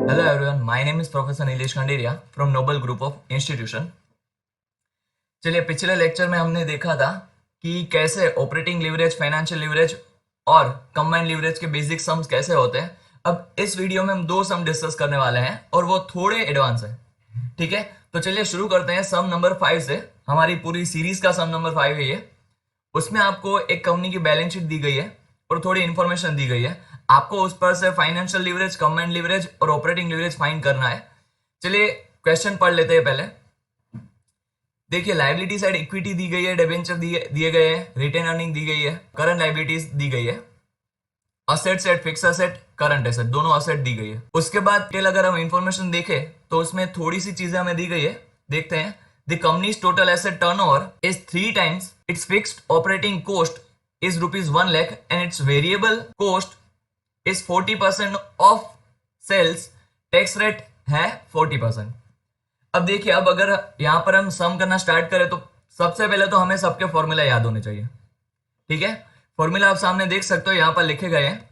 Hello everyone, my name is Professor Nilesh Khanderia from Noble Group of Institution। चलिए, पिछले lecture में हमने देखा था कि कैसे ऑपरेटिंग लीवरेज, फाइनेंशियल लीवरेज और कंबाइंड लीवरेज के बेसिक सम्स कैसे होते हैं। अब इस वीडियो में हम दो सम डिस्कस करने वाले हैं और वो थोड़े एडवांस है। ठीक है, तो चलिए शुरू करते हैं सम नंबर 5 से। हमारी पूरी सीरीज का सम नंबर 5 है ये। उसमें आपको एक कंपनी की बैलेंस शीट दी गई है और थोड़ी इंफॉर्मेशन दी गई है। आपको उस पर से फाइनेंशियल लीवरेज, कंबाइंड लीवरेज और ऑपरेटिंग लीवरेज फाइंड करना है। चलिए क्वेश्चन पढ़ लेते हैं पहले। देखिए, लाइबिलिटी साइड इक्विटी दी गई है, डिबेंचर दिए गए हैं, रिटेन अर्निंग दी गई है, करंट लाइबिलिटीज दी गई है, asset side fix asset, current asset, दोनों असेट दी गई है। उसके बाद टेल अगर हम इंफॉर्मेशन देखें तो उसमें थोड़ी सी चीजें हमें दी गई है। देखते हैं। The companies total asset turnover is 3 times its fixed operating cost is rupees 1 lakh and its variable cost is 40% of sales। Tax rate है 40%। अब देखिए, अब अगर यहां पर हम सम करना स्टार्ट करें तो सबसे पहले तो हमें सबके फॉर्मूला याद होने चाहिए। ठीक है, फॉर्मूला आप सामने देख सकते हो, यहां पर लिखे गए हैं।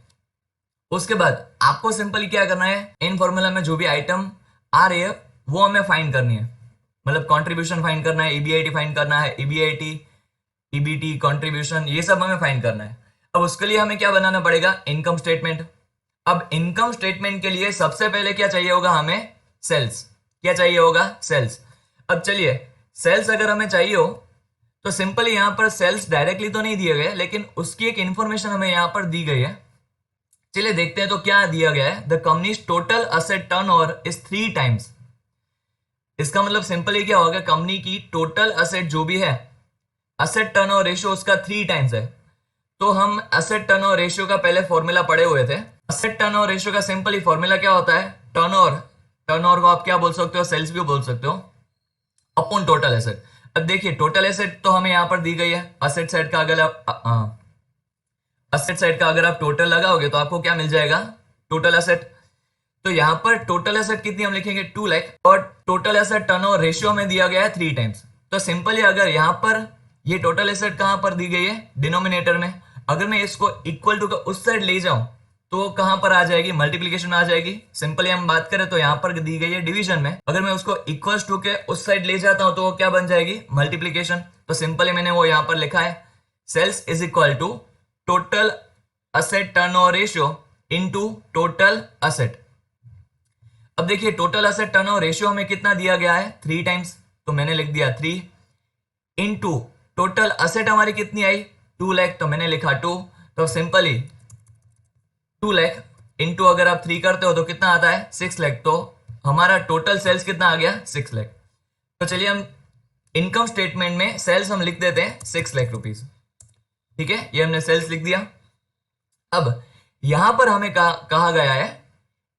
उसके बाद आपको सिंपली क्या करना है, इन फॉर्मूला में जो भी आइटम आ रही है वो हमें फाइंड करनी है। मतलब कंट्रीब्यूशन फाइंड करना है, ईबीआईटी फाइंड करना है, ईबीआईटी, ईबीटी, कंट्रीब्यूशन, ये सब हमें फाइंड करना है। अब उसके लिए हमें क्या बनाना पड़ेगा, इनकम स्टेटमेंट। अब इनकम स्टेटमेंट के लिए सबसे पहले क्या चाहिए होगा, हमें सेल्स। क्या चाहिए होगा, सेल्स। अब चलिए, सेल्स अगर हमें चाहिए हो तो सिंपली यहां पर सेल्स डायरेक्टली तो नहीं दिए गए, लेकिन उसकी एक इंफॉर्मेशन हमें यहां पर दी गई है। चलिए देखते हैं तो क्या दिया गया है। The companies total asset turnover is 3 times। इसका मतलब सिंपली क्या होगा, कंपनी की टोटल असेट जो भी है, असेट टर्नओवर रेशियो उसका 3 times है। तो हम असेट टर्नओवर रेशियो का पहले फॉर्मूला पढ़े हुए थे। असेट टर्नओवर रेशियो का सिंपली फॉर्मूला क्या होता है, टर्नओवर, टर्नओवर को आप क्या बोल सकते हो, सेल्स भी बोल सकते हो, अपॉन टोटल एसेट। अब देखिए, टोटल एसेट तो हमें यहां पर दी गई है। असेट साइड का अगर आप असेट साइड का अगर आप टोटल लगाओगे तो आपको क्या मिल जाएगा, टोटल एसेट। तो यहां पर टोटल एसेट कितनी हम लिखेंगे, 2 लाख, और टोटल एसेट टर्नओवर रेशियो में दिया गया है 3 times। तो सिंपली अगर यहां पर ये टोटल एसेट कहां पर दी गई है, डिनोमिनेटर में, अगर मैं इसको इक्वल टू का उस साइड ले जाऊं तो कहां पर आ जाएगी, मल्टीप्लीकेशन में आ जाएगी। सिंपली हम बात करें तो यहां पर दी गई है डिवीजन में, अगर मैं उसको इक्वल टू के उस साइड ले जाता हूं तो वो क्या बन जाएगी, मल्टीप्लीकेशन। तो सिंपली मैंने वो यहां पर लिखा है, sales is equal to total asset turnover ratio into total asset. अब देखिए, टोटल असेट टर्नओवर रेशियो हमें कितना दिया गया है, 3 times, तो मैंने लिख दिया 3 इनटू टोटल असेट हमारी कितनी आई, 2 लाख, तो मैंने लिखा 2। तो सिंपली 2 लाख इनटू अगर आप 3 करते हो तो कितना आता है, 6 लाख। तो हमारा टोटल सेल्स कितना आ गया, 6 लाख। तो चलिए हम इनकम स्टेटमेंट में सेल्स हम लिख देते हैं 6 लाख रुपीज। ठीक है, ये हमने सेल्स लिख दिया। अब यहां पर हमें कहा गया है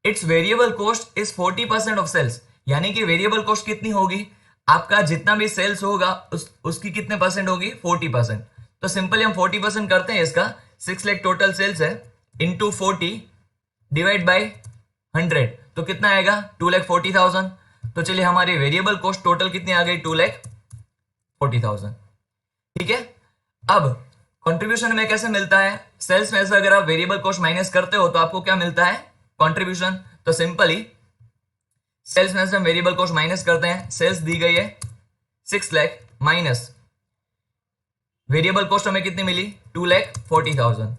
it's variable cost is 40% of sales, यानी कि वेरिएबल कॉस्ट कितनी होगी, आपका जितना भी सेल्स होगा उसकी कितने परसेंट होगी, 40%। तो सिंपली हम 40% करते हैं इसका, 6 लाख टोटल सेल्स है, इंटू 40 डिवाइड बाई 100, तो कितना आएगा, 2,40,000। तो चलिए हमारी वेरिएबल कॉस्ट टोटल कितनी आ गई, 2,40,000। ठीक है। अब कंट्रीब्यूशन में कैसे मिलता है, सेल्स में से अगर आप वेरिएबल कॉस्ट माइनस करते हो तो आपको क्या मिलता है, कंट्रीब्यूशन। तो सिंपली सेल्स में से हम वेरिएबल कॉस्ट माइनस करते हैं, सेल्स दी गई है 6 लाख माइनस वेरिएबल कॉस्ट हमें कितनी मिली, 2,40,000।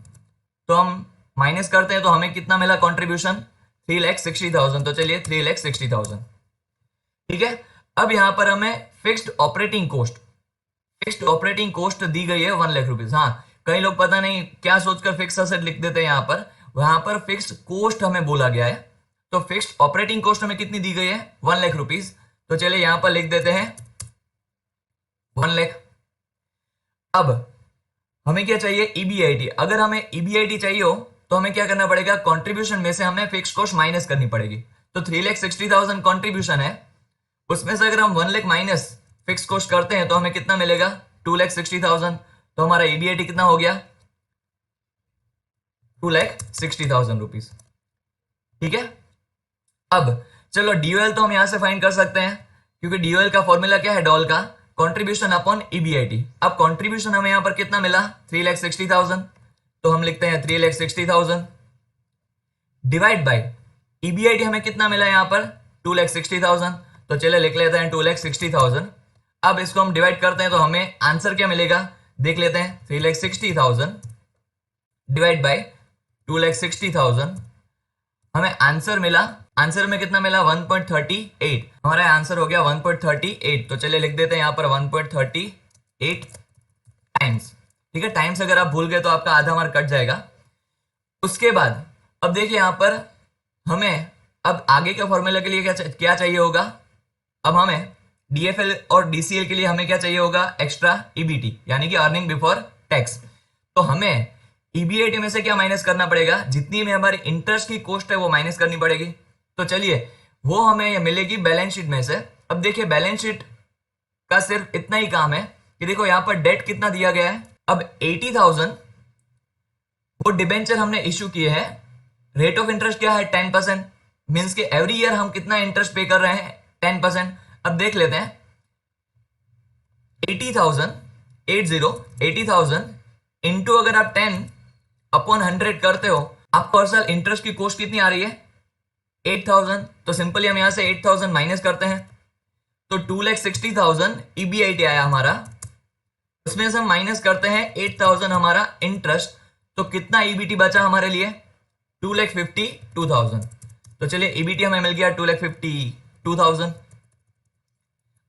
तो हम माइनस करते हैं तो हमें कितना मिला कंट्रीब्यूशन, 3,60,000। तो चलिए 3,60,000। ठीक है। अब यहां पर हमें fixed operating cost, fixed operating cost दी गई है 1 लाख रुपीज। हाँ, कई लोग पता नहीं क्या सोचकर फिक्स असेट लिख देते हैं, वहां पर फिक्स्ड कॉस्ट हमें बोला गया है। तो फिक्स्ड ऑपरेटिंग कॉस्ट हमें कितनी दी गई है, 1 लाख रुपीज। तो चलिए यहां पर लिख देते हैं 1 लाख। अब हमें क्या चाहिए, ईबीआईटी। अगर हमें ईबीआईटी चाहिए हो तो हमें क्या करना पड़ेगा, कंट्रीब्यूशन में से हमें फिक्स कॉस्ट माइनस करनी पड़ेगी। तो 3,60,000 कंट्रीब्यूशन है, उसमें से अगर हम 1 लाख माइनस फिक्स कॉस्ट करते हैं तो हमें कितना मिलेगा, 2,60,000। तो हमारा ईबीआईटी कितना हो गया, 2,60,000 रुपीज। ठीक है। अब चलो डीओएल तो हम यहां से फाइंड कर सकते हैं, क्योंकि डीओएल का फॉर्मूला क्या है, डॉल का, कंट्रीब्यूशन अपॉन ईबीआईटी। अब कंट्रीब्यूशन हमें यहां पर कितना मिला, 3,60,000। तो हम लिखते हैं 3,60,000 डिवाइड बाय ईबीआईटी हमें कितना मिला यहाँ पर 2,60,000, तो चलिए लिख लेते हैं 2,60,000। अब इसको हम डिवाइड करते हैं तो हमें आंसर क्या मिलेगा देख लेते हैं। 3,60,000 डिवाइड बाई 2,60,000, हमें आंसर मिला। आंसर में कितना मिला 1.38, हमारा आंसर हो गया 1.38। तो चलिए लिख देते हैं यहाँ पर 1.38 टाइम्स। ठीक है, टाइम्स अगर आप भूल गए तो आपका आधा मार्क कट जाएगा। उसके बाद अब देखिए यहाँ पर हमें अब आगे के फॉर्मूला के लिए क्या चाहिए होगा। अब हमें डीएफएल और डीसीएल के लिए हमें क्या चाहिए होगा एक्स्ट्रा ईबीटी, यानी कि अर्निंग बिफोर टैक्स। तो हमें ईबीआईटी में से क्या माइनस करना पड़ेगा, जितनी में हमारी इंटरेस्ट की कॉस्ट है वो माइनस करनी पड़ेगी। तो चलिए वो हमें मिलेगी बैलेंस शीट में से। अब देखिए बैलेंस शीट का सिर्फ इतना ही काम है कि देखो यहाँ पर डेट कितना दिया गया है। अब 80,000 वो डिबेंचर हमने इश्यू किए हैं, रेट ऑफ इंटरेस्ट क्या है 10%, मींस कि एवरी ईयर हम कितना इंटरेस्ट पे कर रहे हैं 10%। अब देख लेते हैं 80,000 इंटू अगर आप 10/100 करते हो, आपको हर साल इंटरेस्ट की कॉस्ट कितनी आ रही है 8,000। तो सिंपली हम यहां से 8,000 माइनस करते हैं तो 2,60,000 ईबीआईटी आया हमारा। उसमें से हम माइनस करते हैं 8,000 हमारा इंटरेस्ट, तो कितना ईबीटी बचा हमारे लिए 2,52,000। तो चलिए ईबीटी हमें मिल गया 2,52,000।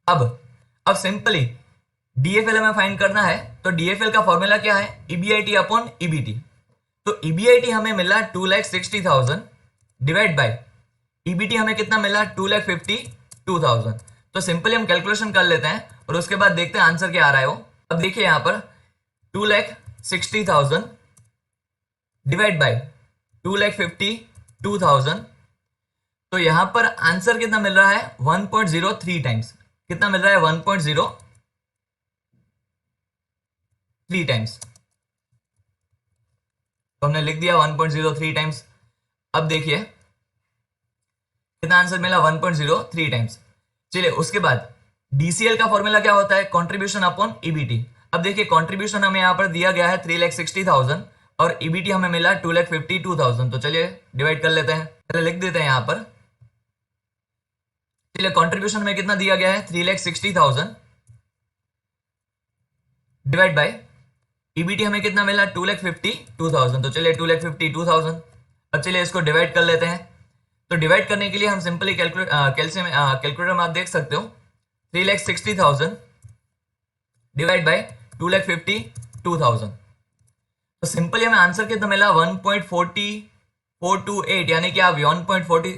अब सिंपली डीएफएल हमें फाइंड करना है, तो डीएफएल का फॉर्मूला क्या है ईबीआईटी अपॉन ईबीटी। तो ईबीआईटी हमें मिला 2,60,000 डिवाइड बाय ईबीटी हमें कितना मिला 2,52,000। तो सिंपली हम कैलकुलेशन कर लेते हैं और उसके बाद देखते हैं आंसर क्या आ रहा है वो। अब देखिए यहां पर 2,60,000 डिवाइड बाय 2,52,000, तो यहां पर आंसर कितना मिल रहा है 1.03 टाइम्स। कितना मिल रहा है 1.03 टाइम्स। तो हमने लिख दिया 1.03 टाइम्स। अब देखिए कितना आंसर मिला 1.03 टाइम्स। चलिए उसके बाद डीसीएल का फॉर्मूला क्या होता है कंट्रीब्यूशन अपॉन ईबीटी। अब देखिए कंट्रीब्यूशन हमें यहां पर दिया गया है 3,60,000 और ईबीटी हमें मिला 2,52,000। तो चलिए डिवाइड कर लेते हैं, चलिए लिख देते हैं यहां पर। चलिए कंट्रीब्यूशन में कितना दिया गया है 3,60,000 डिवाइड बाय ईबीटी हमें कितना मिला 2,52,000। तो चलिए 2,52,000। अब चलिए इसको डिवाइड कर लेते हैं। तो डिवाइड करने के लिए हम सिंपली कैलकुलेटर में आप देख सकते हो 3,60,000 डिवाइड बाय 2,52,000। तो सिंपली हमें आंसर कितना मिला 1.4428, यानी कि आप 1.40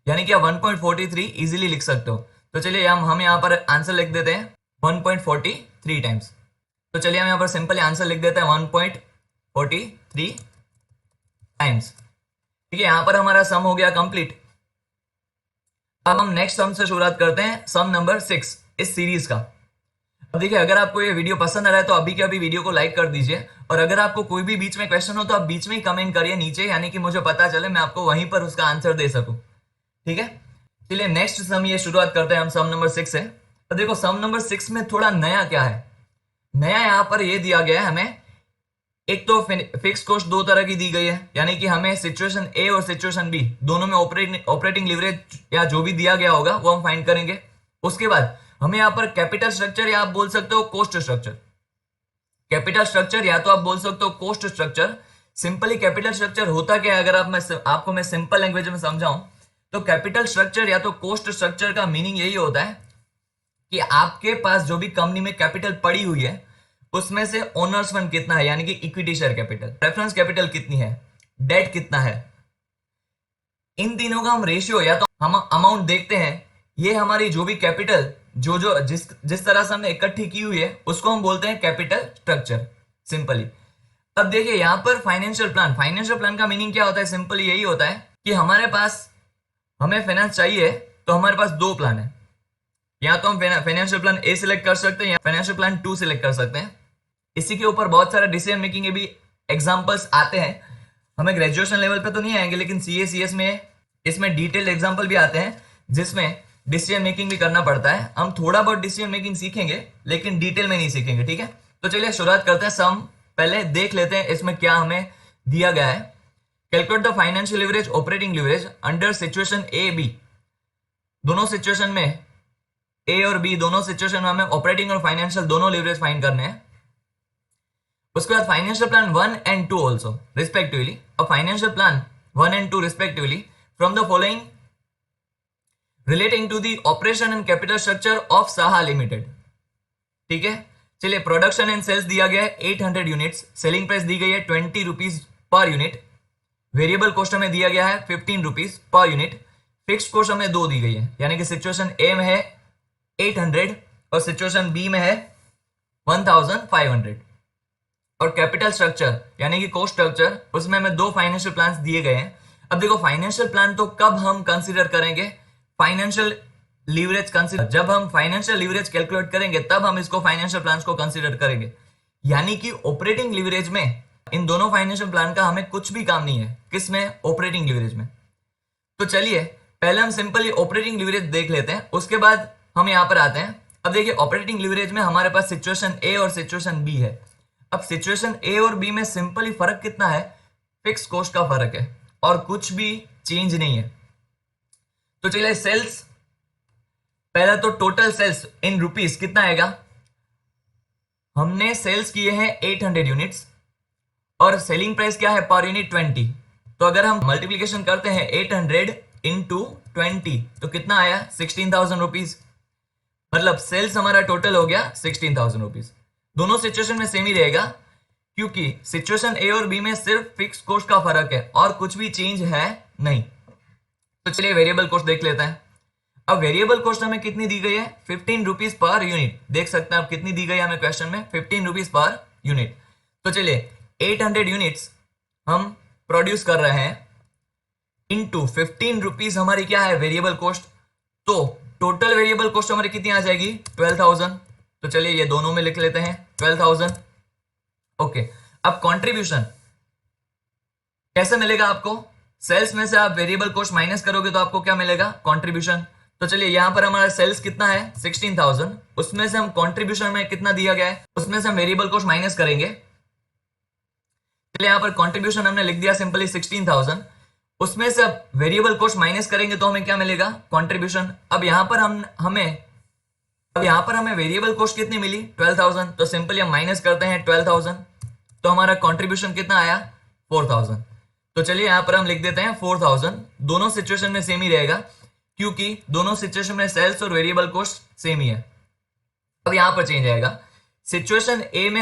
यानी कि आप 1.43 इजीली लिख सकते हो। तो चलिए हम यहाँ पर आंसर लिख देते हैं 1.43 टाइम्स। तो चलिए हम यहाँ पर सिंपली आंसर लिख देते हैं 1.43 टाइम्स। ठीक है, यहां पर हमारा सम हो गया कंप्लीट। अब हम नेक्स्ट सम से शुरुआत करते हैं, सम नंबर 6 इस सीरीज का। अब देखिए अगर आपको ये वीडियो पसंद आ रहा है तो अभी के अभी वीडियो को लाइक कर दीजिए, और अगर आपको कोई भी बीच में क्वेश्चन हो तो आप बीच में ही कमेंट करिए नीचे, यानी कि मुझे पता चले मैं आपको वहीं पर उसका आंसर दे सकूं। ठीक है, चलिए नेक्स्ट सम ये शुरुआत करते हैं हम सम नंबर 6 से। तो देखो सम नंबर 6 में थोड़ा नया क्या है, नया यहां पर ये दिया गया है हमें, एक तो फिक्स कॉस्ट दो तरह की दी गई है, यानी कि हमें सिचुएशन ए और सिचुएशन बी दोनों में ऑपरेटिंग लिवरेज या जो भी दिया गया होगा वो हम फाइंड करेंगे। उसके बाद हमें यहाँ पर कैपिटल स्ट्रक्चर या आप बोल सकते हो कॉस्ट स्ट्रक्चर, कैपिटल स्ट्रक्चर या तो आप बोल सकते हो cost structure. Simply capital structure होता क्या है, अगर आपको मैं सिंपल लैंग्वेज में समझाऊं तो कैपिटल स्ट्रक्चर या तो कॉस्ट स्ट्रक्चर का मीनिंग यही होता है कि आपके पास जो भी कंपनी में कैपिटल पड़ी हुई है उसमें से ओनर्स फंड कितना है, यानी कि equity share capital, reference capital कितनी है, डेट कितना है, इन तीनों का हम रेशियो या तो हम अमाउंट देखते हैं। ये हमारी जो भी कैपिटल जिस तरह से हमने इकट्ठी की हुई है उसको हम बोलते हैं कैपिटल स्ट्रक्चर सिंपली। अब देखिए यहाँ पर फाइनेंशियल प्लान का मीनिंग क्या होता है, सिंपली यही होता है कि हमारे पास हमें फाइनेंस चाहिए तो हमारे पास दो प्लान है, या तो हम फाइनेंशियल प्लान ए सिलेक्ट कर सकते हैं या फाइनेंशियल प्लान 2 सिलेक्ट कर सकते हैं। इसी के ऊपर बहुत सारे डिसीजन मेकिंग के भी एग्जांपल्स आते हैं, हमें ग्रेजुएशन लेवल पे तो नहीं आएंगे लेकिन सीए सीएस में इसमें डिटेल्ड एग्जांपल भी आते हैं जिसमें डिसीजन मेकिंग भी करना पड़ता है। हम थोड़ा बहुत डिसीजन मेकिंग सीखेंगे लेकिन डिटेल में नहीं सीखेंगे। ठीक है, तो चलिए शुरुआत करते हैं। सम पहले देख लेते हैं इसमें क्या हमें दिया गया है। Calculate the financial leverage operating leverage under situation A B. दोनों सिचुएशन में, ए और बी दोनों सिचुएशन में हमें ऑपरेटिंग और फाइनेंशियल दोनों लिवरेज फाइंड करने हैं। उसके बाद financial plan 1 and 2 also respectively. अब financial plan 1 and 2 respectively from the following relating to the operation and capital structure of Saha Limited. ठीक है, चलिए प्रोडक्शन एंड सेल्स दिया गया है 800 यूनिट्स, सेलिंग प्राइस दी गई है 20 rupees per unit, variable cost हमें दिया गया है 15 rupees per unit, fixed cost हमें 2 दी गई है, यानी कि सिचुएशन ए में है 800 और सिचुएशन बी में है 1500। और कैपिटल स्ट्रक्चर यानी कि कॉस्ट स्ट्रक्चर, उसमें हमें 2 फाइनेंशियल प्लान्स दिए गए हैं। अब देखो फाइनेंशियल प्लान तो कब हम कंसीडर करेंगे, फाइनेंशियल लीवरेज कंसीडर, जब हम फाइनेंशियल लीवरेज कैलकुलेट करेंगे तब हम इसको फाइनेंशियल प्लान्स को कंसीडर करेंगे। यानी कि ऑपरेटिंग लीवरेज में इन दोनों फाइनेंशियल प्लान का हमें कुछ भी काम नहीं है। किसमें? ऑपरेटिंग लीवरेज में। तो चलिए पहले हम सिंपली ऑपरेटिंग लीवरेज देख लेते हैं, उसके बाद हम यहां पर आते हैं। अब देखिए ऑपरेटिंग लीवरेज में हमारे पास सिचुएशन ए और सिचुएशन बी है। अब सिचुएशन ए और बी में सिंपली फर्क कितना है? फिक्स कॉस्ट का फर्क है और कुछ भी चेंज नहीं है। तो चलिए सेल्स, पहला तो टोटल सेल्स इन रुपीस कितना आएगा? हमने सेल्स किए हैं 800 यूनिट्स और सेलिंग प्राइस क्या है पर यूनिट 20। तो अगर हम मल्टीप्लीकेशन करते हैं 800 इंटू 20 तो कितना आया? 16,000 रुपीज। मतलब सेल्स हमारा टोटल हो गया 16,000 रुपीज। दोनों सिचुएशन में सेम ही रहेगा क्योंकि सिचुएशन ए और बी में सिर्फ फिक्स कॉस्ट का फर्क है और कुछ भी चेंज है नहीं। तो चलिए वेरिएबल कॉस्ट देख लेते हैं। अब वेरिएबल कॉस्ट हमें कितनी दी गई है? 15 रुपीज पर यूनिट। देख सकते हैं आप कितनी दी गई है हमें क्वेश्चन में, 15 रुपीज पर यूनिट। तो चलिए 800 यूनिट्स हम प्रोड्यूस कर रहे हैं इनटू 15 रुपीज हमारी क्या है? Variable cost. तो टोटल वेरिएबल कॉस्ट हमारी कितनी आ जाएगी? 12,000। तो चलिए ये दोनों में लिख लेते हैं 12,000। ओके, अब कंट्रीब्यूशन कैसे मिलेगा आपको? सेल्स में से आप वेरिएबल कॉस्ट माइनस करोगे तो आपको क्या मिलेगा? कंट्रीब्यूशन। तो चलिए यहां पर हमारा सेल्स कितना है? 16,000। उसमें से हम कंट्रीब्यूशन में कितना दिया गया है उसमें से हम वेरिएबल कॉस्ट माइनस करेंगे। चलिए यहां पर कंट्रीब्यूशन हमने लिख दिया सिंपली 16,000, उसमें से अब वेरिएबल कॉस्ट माइनस करेंगे तो हमें क्या मिलेगा? कंट्रीब्यूशन। अब यहां पर हमें वेरिएबल कॉस्ट कितनी मिली? 12,000। तो सिंपली हम माइनस करते हैं 12,000 तो हमारा कंट्रीब्यूशन कितना आया? 4,000। तो चलिए यहां पर हम लिख देते हैं 4,000। दोनों सिचुएशन में सेम ही रहेगा क्योंकि दोनों सिचुएशन में सेल्स और वेरिएबल कॉस्ट सेम ही है। अब यहां पर चेंज आएगा। सिचुएशन ए में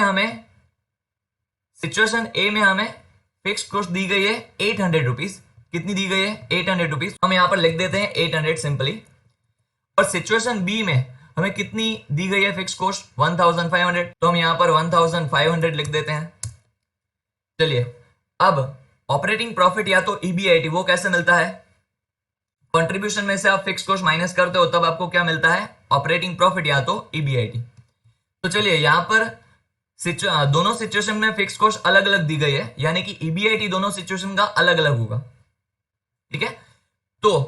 हमें फिक्स कॉस्ट दी गई है 800 रुपीज। कितनी दी गई है? 800 रुपीज। हम यहां पर लिख देते हैं 800 सिंपली। और सिचुएशन बी में हमें कितनी दी गई है फिक्स कॉस्ट? 1,500। तो हम यहां पर 1,500 लिख देते हैं। चलिए अब ऑपरेटिंग प्रॉफिट या तो ईबीआईटी, वो कैसे मिलता है? कंट्रीब्यूशन में से आप फिक्स कॉस्ट माइनस करते हो तब आपको क्या मिलता है? ऑपरेटिंग प्रॉफिट या तो ईबीआईटी। तो चलिए यहां पर दोनों सिचुएशन में फिक्स कॉस्ट अलग अलग दी गई है, यानी कि ईबीआईटी दोनों सिचुएशन का अलग अलग होगा। ठीक है, तो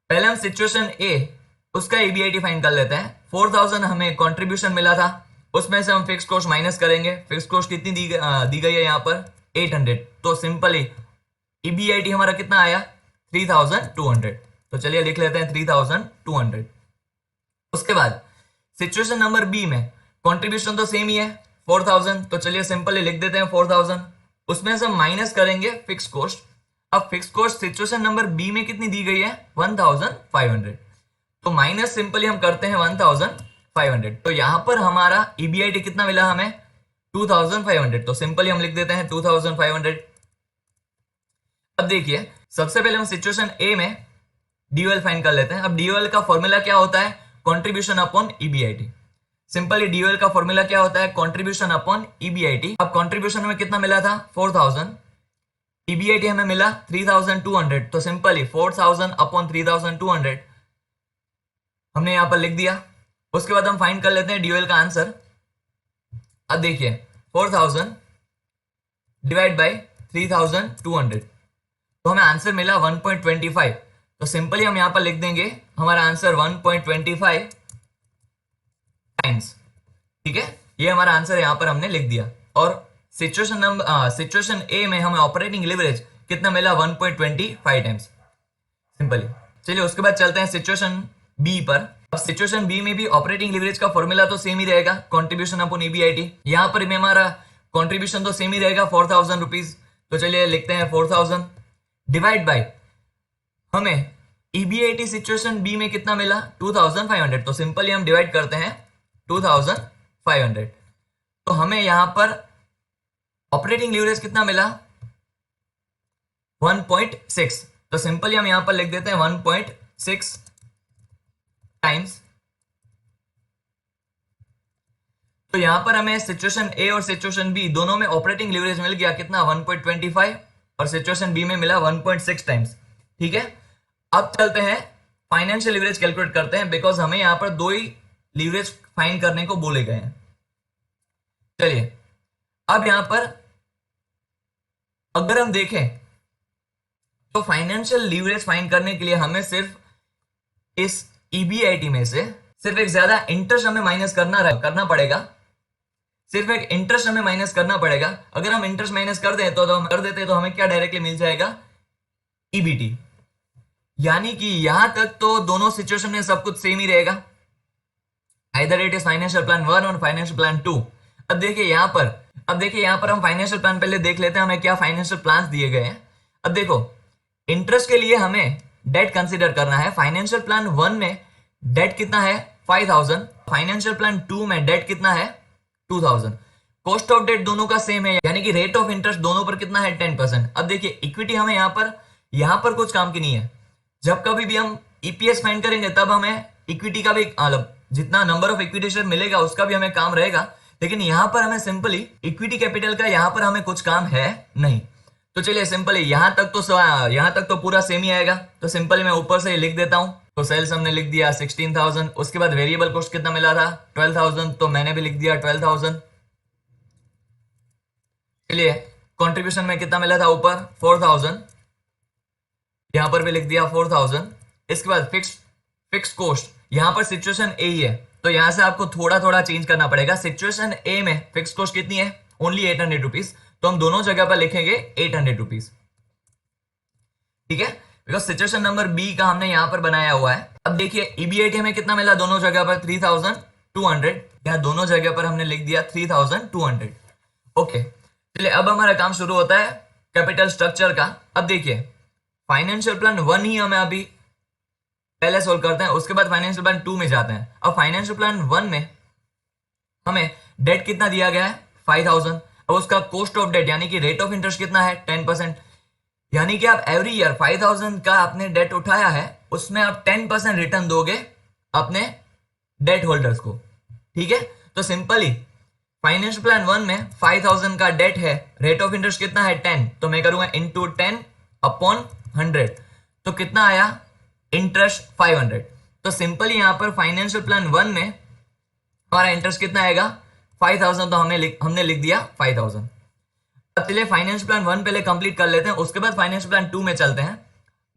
पहले हम सिचुएशन ए उसका ईबीआईटी फाइंड कर लेते हैं। 4,000 हमें कंट्रीब्यूशन मिला था, उसमें से हम फिक्स कॉस्ट माइनस करेंगे। फिक्स कॉस्ट कितनी दी गई है यहाँ पर? 800। तो सिंपली ईबीआईटी हमारा कितना आया? 3,200। तो चलिए लिख लेते हैं 3,200। उसके बाद सिचुएशन नंबर बी में कंट्रीब्यूशन तो सेम ही है 4,000। तो चलिए सिंपली लिख देते हैं 4,000, उसमें से हम माइनस करेंगे फिक्स कॉस्ट। अब fix cost situation number B में कितनी दी गई है? 1,500। तो माइनस सिंपली हम करते हैं 1,500। तो यहां पर हमारा ईबीआईटी कितना मिला हमें? 2,500। तो सिंपली हम लिख देते हैं 2,500। अब देखिए सबसे पहले हम सिचुएशन ए में डीओएल फाइंड कर लेते हैं। अब डीओएल का फॉर्मूला क्या होता है? Contribution upon EBIT. Simply DOL का फॉर्मूला क्या होता है? Contribution upon EBIT. अब कंट्रीब्यूशन में कितना मिला था? 4,000। ईबीआईटी हमें मिला 3,200। तो सिंपली 4,000 अपॉन 3,200 हमने यहां पर लिख दिया। उसके बाद हम फाइंड कर लेते हैं डीओएल का आंसर। अब देखिए 4,000 डिवाइड बाय 3,200 तो हमें आंसर मिला 1.25। तो सिंपली हम यहां पर लिख देंगे हमारा आंसर 1.25 टाइम्स। ठीक है, ये हमारा आंसर यहां पर हमने लिख दिया। और सिचुएशन ए में हमें ऑपरेटिंग लिवरेज कितना मिला 1.25 टाइम्स, सिंपली। चलिए उसके बाद चलते हैं सिचुएशन बी पर। अब सिचुएशन बी में भी ऑपरेटिंग लीवरेज का फॉर्मूला तो सेम ही रहेगा, कॉन्ट्रीब्यूशन अपॉन ईबीआईटी। यहाँ पर भी हमारा कॉन्ट्रीब्यूशन तो सेम ही रहेगा 4,000 रुपीज। तो चलिए लिखते हैं 4,000 डिवाइड बाय, हमें ईबीआईटी सिचुएशन बी में कितना मिला 2,500। तो सिंपली हम डिवाइड करते हैं 2,500। तो हमें यहां पर ऑपरेटिंग लीवरेज कितना मिला 1.6। तो सिंपली हम यहां पर लिख देते हैं 1.6 टाइम्स। तो यहां पर हमें सिचुएशन ए और सिचुएशन बी दोनों में ऑपरेटिंग लीवरेज मिल गया कितना 1.25 और सिचुएशन बी में मिला 1.6 टाइम्स। ठीक है, अब चलते हैं फाइनेंशियल लीवरेज कैलकुलेट करते हैं, बिकॉज हमें यहां पर दो ही लीवरेज फाइंड करने को बोले गए हैं। चलिए अब यहां पर अगर हम देखें तो फाइनेंशियल लीवरेज फाइंड करने के लिए हमें सिर्फ इस ईबीआईटी में से सिर्फ एक ज्यादा इंटरेस्ट हमें माइनस करना पड़ेगा। सिर्फ एक इंटरेस्ट हमें माइनस करना पड़ेगा। अगर हम इंटरेस्ट माइनस कर दें तो हम कर देते तो हमें क्या डायरेक्टली मिल जाएगा ईबीटी। यानी कि यहां तक तो दोनों सिचुएशन में सब कुछ सेम ही रहेगा, either it is financial plan 1 और फाइनेंशियल प्लान 2। अब देखिए यहां पर हम फाइनेंशियल प्लान पहले देख लेते हैं हमें क्या फाइनेंशियल प्लान दिए गए हैं। अब देखो इंटरेस्ट के लिए हमें डेट कंसीडर करना है। फाइनेंशियल प्लान 1 में डेट कितना है 5,000, फाइनेंशियल प्लान 2 में डेट कितना है 2,000। कॉस्ट ऑफ डेट दोनों का सेम है, यानी कि रेट ऑफ इंटरेस्ट दोनों पर कितना है 10%। अब देखिए इक्विटी हमें यहां पर कुछ काम की नहीं है। जब कभी भी हम ईपीएस फाइंड करेंगे तब हमें इक्विटी का भी जितना नंबर ऑफ इक्विटी शेयर मिलेगा उसका भी हमें काम रहेगा, लेकिन यहां पर हमें सिंपली इक्विटी कैपिटल का यहां पर हमें कुछ काम है नहीं। तो चलिए सिंपली यहां तक तो पूरा सेम ही आएगा। तो सिंपली मैं ऊपर से लिख देता हूं। तो सेल्स हमने लिख दिया 16,000, उसके बाद वेरिएबल कॉस्ट कितना मिला था 12,000, तो मैंने भी लिख दिया 12,000। चलिए कंट्रीब्यूशन में कितना मिला था ऊपर 4,000, यहां पर भी लिख दिया 4,000। इसके बाद फिक्स कॉस्ट, यहां पर सिचुएशन ए ही है तो यहां से आपको थोड़ा थोड़ा चेंज करना पड़ेगा। सिचुएशन ए में फिक्स कॉस्ट कितनी है ओनली 800 रुपीज, तो हम दोनों जगह पर लिखेंगे 800 रुपीज। ठीक है, बिकॉज सिचुएशन नंबर बी का हमने यहां पर बनाया हुआ है। अब देखिए ईबीआईटी में कितना मिला दोनों जगह पर 3,200, यहां दोनों जगह पर हमने लिख दिया 3,200। ओके, चलिए अब हमारा काम शुरू होता है कैपिटल स्ट्रक्चर का। अब देखिए फाइनेंशियल प्लान 1 ही हमें अभी पहले सोल्व करते हैं, उसके बाद फाइनेंशियल प्लान 2 में जाते हैं। अब फाइनेंशियल प्लान 1 में हमें डेट कितना दिया गया है 5,000। अब उसका कॉस्ट ऑफ डेट यानी कि रेट ऑफ इंटरेस्ट कितना है 10%, यानी कि आप एवरी ईयर 5,000 का आपने डेट उठाया है उसमें आप 10% रिटर्न दोगे अपने डेट होल्डर्स को। ठीक है, तो सिंपली फाइनेंशियल प्लान 1 में 5,000 का डेट है, रेट ऑफ इंटरेस्ट कितना है 10, तो मैं करूंगा इंटू 10 अपॉन 100, तो कितना आया इंटरेस्ट 500। तो सिंपली यहां पर फाइनेंशियल प्लान 1 में हमारा इंटरेस्ट कितना आएगा 5,000, तो हमने लिख दिया 5,000। अब चलिए फाइनेंशियल प्लान 1 पहले कंप्लीट कर लेते हैं, उसके बाद फाइनेंशियल प्लान 2 में चलते हैं।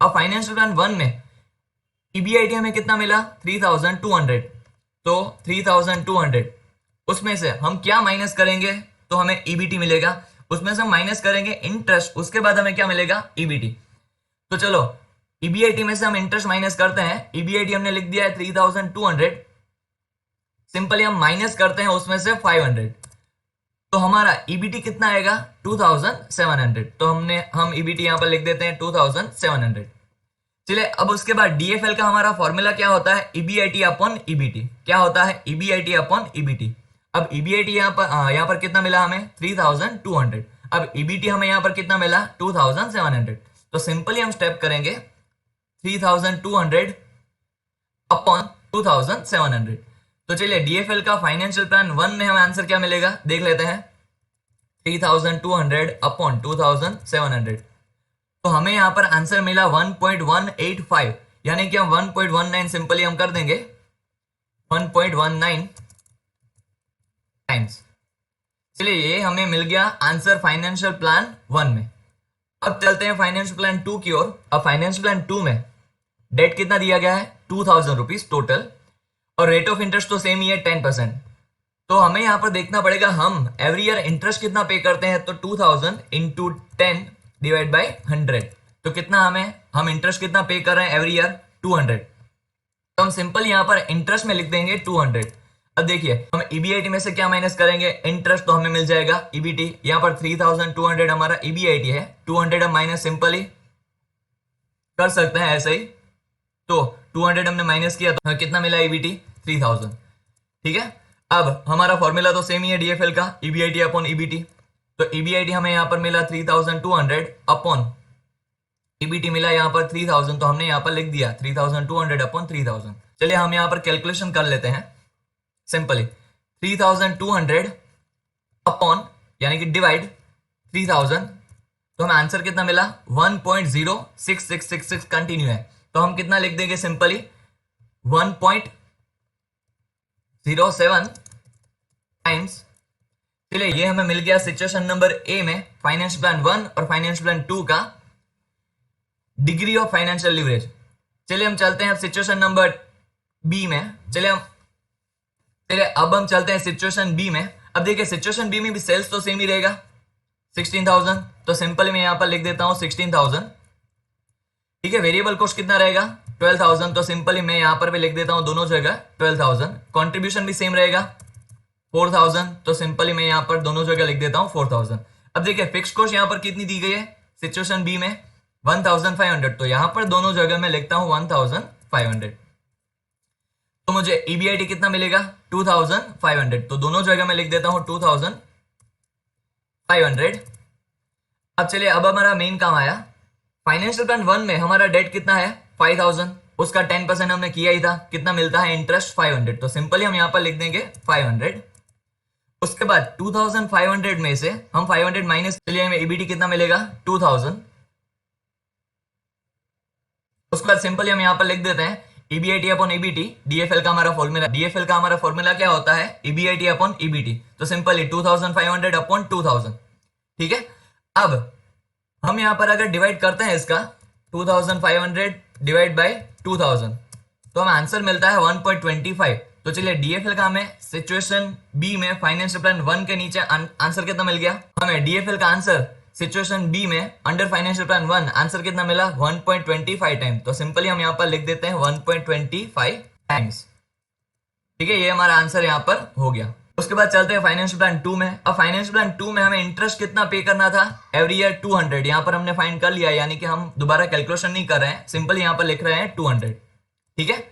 अब फाइनेंशियल प्लान 1 में ईबीआईटी हमें कितना मिला 3,200, तो 3,200 उसमें से हम क्या माइनस करेंगे तो हमें ईबीटी मिलेगा। उसमें से हम माइनस करेंगे इंटरेस्ट, उसके बाद हमें क्या मिलेगा ईबीटी। तो चलो ईबीआईटी में से हम इंटरेस्ट माइनस करते हैं। ईबीआईटी हमने लिख दिया है 3,200, सिंपली हम माइनस करते हैं उसमें से 500, तो हमारा ईबीटी कितना आएगा 2,700। तो हम ईबीटी यहां पर लिख देते हैं 2,700। चलिए अब उसके बाद डीएफएल का हमारा फॉर्मूला क्या होता है ईबीआईटी अपॉन ईबीटी। क्या होता है ईबीआईटी अपॉन ईबीटी। अब ईबीआईटी यहां पर कितना मिला हमें 3,200, अब ईबीटी हमें यहां पर कितना मिला 2,700। तो सिंपली हम स्टेप करेंगे 3,200 अपॉन 2,700। तो चलिए डीएफएल का फाइनेंशियल प्लान 1 में हमें आंसर क्या मिलेगा देख लेते हैं 3,200 अपॉन 2,700। तो हमें यहां पर आंसर मिला 1.185, यानी कि हम 1.19 सिंपली हम कर देंगे 1.19 टाइम्स। चलिए ये हमें मिल गया आंसर फाइनेंशियल प्लान 1 में। अब चलते हैं फाइनेंशियल प्लान 2 की ओर। अब फाइनेंशियल प्लान 2 में डेट कितना दिया गया है 2,000 रुपीज टोटल, और रेट ऑफ इंटरेस्ट तो सेम ही है 10%। तो हमें यहां पर देखना पड़ेगा हम एवरी ईयर इंटरेस्ट कितना पे करते हैं, तो 2,000 इंटू 10 डिवाइड बाय 100, तो कितना हम इंटरेस्ट कितना पे कर रहे हैं एवरी ईयर 200, तो हम सिंपल यहाँ पर इंटरेस्ट में लिख देंगे 200। अब देखिए हम ईबीआईटी में से क्या माइनस करेंगे, इंटरेस्ट, तो हमें मिल जाएगा ईबीटी। यहाँ पर 3200 हमारा ईबीआईटी है, 200 हम माइनस सिंपली कर सकते हैं ऐसे ही, तो 200 हमने माइनस किया तो कितना मिला ईबीटी 3000। ठीक है, अब हमारा फॉर्मूला तो सेम ही है डीएफएल का, ईबीआईटी अपॉन ईबीटी, तो ईबीआईटी हमें यहाँ पर मिला 3200 अपॉन ईबीटी मिला यहाँ पर 3000, तो हमने यहाँ पर लिख दिया 3200 अपॉन 3000। चलिए हम यहाँ पर कैलकुलेशन कर लेते हैं सिंपली, 3200 अपॉन यानी कि डिवाइड 3000, तो हमें आंसर कितना मिला 1.06666 कंटिन्यू है, तो हम कितना लिख देंगे सिंपली 1.07 टाइम्स। चलिए ये हमें मिल गया सिचुएशन नंबर ए में फाइनेंस प्लान 1 और फाइनेंस प्लान 2 का डिग्री ऑफ फाइनेंशियल लिवरेज। चलिए हम चलते हैं अब सिचुएशन नंबर बी में। चलिए अब हम चलते हैं सिचुएशन बी में। अब देखिए सिचुएशन बी में भी सेल्स तो सेम ही रहेगा 16,000, तो सिंपल मैं यहां पर लिख देता हूं 16,000। ठीक है, वेरिएबल कॉस्ट कितना रहेगा 12,000, तो सिंपली मैं यहां पर भी लिख देता हूं दोनों जगह 12,000। कंट्रीब्यूशन भी सेम रहेगा 4,000, तो सिंपली मैं यहां पर दोनों जगह लिख देता हूं 4,000। अब देखिए फिक्स कॉस्ट यहां पर कितनी दी गई है सिचुएशन बी में 1,500, तो यहां पर दोनों जगह मैं लिखता हूं 1,500, तो मुझे ईबीआईटी कितना मिलेगा 2,500, तो दोनों जगह मैं लिख देता हूं 2,500। अब चलिए अब हमारा मेन काम आया, फाइनेंशियल प्लान 1 में हमारा डेट कितना है 5,000, उसका 10% हमने किया ही था, कितना मिलता है इंटरेस्ट 500, तो सिंपली हम यहां पर लिख देंगे 500। उसके बाद 2,500 में से हम 500 माइनस, चलिए हमें ईबीटी कितना मिलेगा 2,000। उसके बाद सिंपली हम यहां पर लिख देते हैं ईबीआईटी अपॉन ईबीटी, डीएफएल का हमारा फॉर्मूला, डीएफएल का हमारा फॉर्मूला क्या होता है ईबीआईटी अपॉन ईबीटी, तो सिंपली 2,500 अपॉन 2,000। ठीक है, अब हम यहां पर अगर डिवाइड करते हैं इसका 2,500 डिवाइड बाय 2,000, तो हमें आंसर मिलता है 1.25। तो चलिए डीएफएल का हमें सिचुएशन बी में फाइनेंशियल प्लान 1 के नीचे आंसर कितना मिल गया, हमें डीएफएल का आंसर सिचुएशन बी में अंडर फाइनेंशियल प्लान 1 आंसर कितना मिला 1.25 टाइम, तो सिंपली हम यहां पर लिख देते हैं 1.25 टाइम्स। ठीक है, ये हमारा आंसर यहां पर हो गया। उसके बाद चलते हैं फाइनेंशियल प्लान 2 में। अब फाइनेंशियल प्लान 2 में हमें इंटरेस्ट कितना पे करना था एवरी ईयर 200, यहां पर हमने फाइंड कर लिया, यानी कि हम दोबारा कैलकुलेशन नहीं कर रहे हैं, सिंपल यहां पर लिख रहे हैं 200। ठीक है,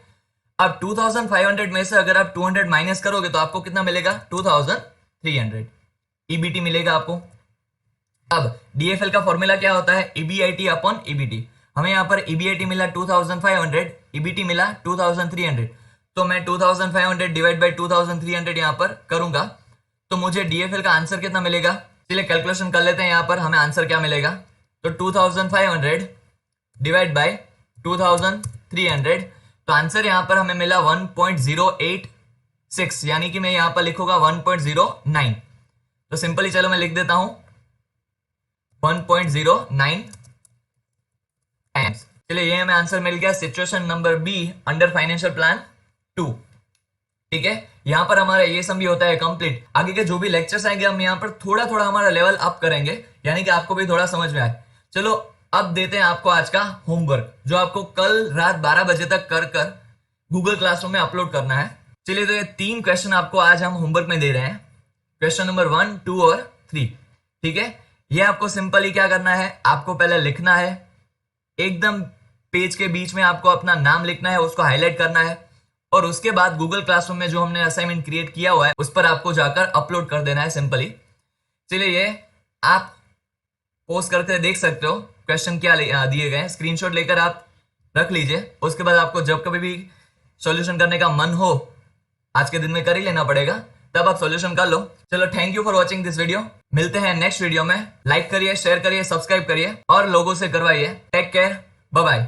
अब 2,500 में से अगर आप 200 माइनस करोगे तो आपको कितना मिलेगा 2,300 ईबीटी मिलेगा आपको। अब डीएफएल का फॉर्मूला क्या होता है ईबीआईटी अपॉन ईबीटी, हमें यहाँ पर ईबीआईटी मिला 2,500, ईबीटी मिला 2,300, तो मैं 2,500 डिवाइड बाय 2,300 यहाँ पर करूंगा, तो मुझे डीएफएल का आंसर कितना मिलेगा, चलिए कैलकुलेशन कर लेते हैं यहाँ पर हमें आंसर क्या मिलेगा। तो 2,500 डिवाइड बाय 2,300, तो आंसर यहाँ पर हमें मिला 1.086, यानी कि मैं यहाँ पर लिखूंगा 1.09, तो सिंपली चलो मैं लिख देता हूं 1.09 टाइम्स। चलिए ये हमें आंसर मिल गया situation number be under financial plan 2। ठीक है, यहां पर हमारा ये सम भी होता है कंप्लीट। आगे के जो भी लेक्चर्स आएंगे हम यहाँ पर थोड़ा थोड़ा हमारा लेवल अप करेंगे, यानी कि आपको भी थोड़ा समझ में आए। चलो अब देते हैं आपको आज का होमवर्क, जो आपको कल रात 12 बजे तक कर गूगल क्लासरूम में अपलोड करना है। चलिए तो ये 3 क्वेश्चन आपको आज हम होमवर्क में दे रहे हैं, क्वेश्चन नंबर 1, 2 और 3। ठीक है, ये आपको सिंपली क्या करना है, आपको पहले लिखना है, एकदम पेज के बीच में आपको अपना नाम लिखना है, उसको हाईलाइट करना है, और उसके बाद गूगल क्लासरूम में जो हमने असाइनमेंट क्रिएट किया हुआ है उस पर आपको जाकर अपलोड कर देना है सिंपली। चलिए ये आप पोस्ट करके देख सकते हो क्वेश्चन क्या दिए गए, स्क्रीनशॉट लेकर आप रख लीजिए। उसके बाद आपको जब कभी भी सॉल्यूशन करने का मन हो, आज के दिन में कर ही लेना पड़ेगा, तब आप सॉल्यूशन कर लो। चलो thank you for watching this video, मिलते हैं नेक्स्ट वीडियो में। लाइक करिए, शेयर करिए, सब्सक्राइब करिए और लोगों से करवाइए। Take care, bye bye.